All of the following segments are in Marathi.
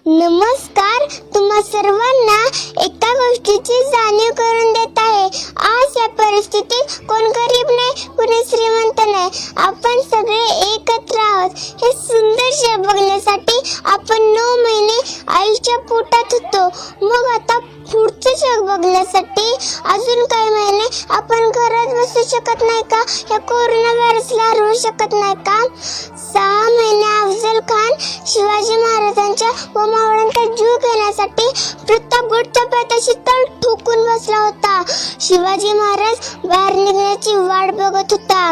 नमस्कार. तुम्हा सर्वांना एका गोष्टीची जाणीव करून देत आहे. आज या परिस्थितीत कोण गरीब नाही, कोणी श्रीमंत नाही. आपण सगळे एकत्र आहोत. हे सुंदर जग बघण्यासाठी आपण 9 महिने आईच्या पोटात होतो. मग आता पुढचं जग बघण्यासाठी अजून काही महिने आपण घरात बसू शकत नाही का? या कोरोना व्हायरसला हरवू शकत नाही का? 6 महिने अफजल खान शिवाजी महाराजांच्या व मावळ्यांचा जीव घेण्यासाठी प्रतापगडच्या पायथ्याशी तळ ठोकून बसला होता. शिवाजी महाराज बाहेर निघण्याची वाट बघत होता.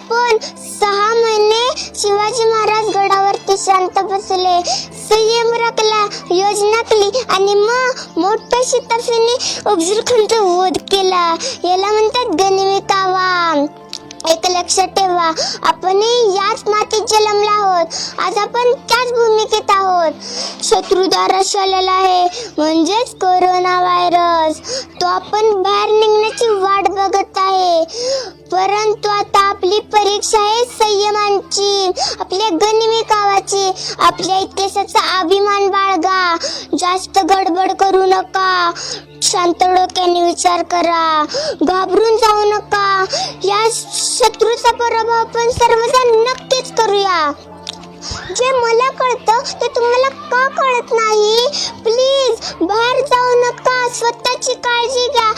पण 6 महिने शिवाजी महाराज गडावरती शांत बसले, संयम राखला, योजना केली आणि मग मोठ्या शिताफीने अफजल खानचा वध केला. याला म्हणतात गनिमी कावा. एक लक्षात ठेवा, आपणही याच मातीत जन्मला आहोत. आज आपण त्याच भूमिकेत आहोत. शत्रू दाराशी आलेला आहे, म्हणजेच कोरोना व्हायरस. तो आपण बाहेर निघण्याची वाट बघत आहे. परंतु आता आपली परीक्षा आहे संयमांची, आपल्या गनिमी कावाची. आपल्या इतिहासाचा अभिमान बाळगा. जास्त गडबड करू नका. शांत डोक्याने विचार करा. घाबरून जाऊ नका. या शत्रूचा पराभव आपण सर्वजण नक्कीच करूया. जे मला कळतं ते तुम्हाला का कळत नाही? प्लीज बाहेर जाऊ नका. स्वतःची काळजी घ्या.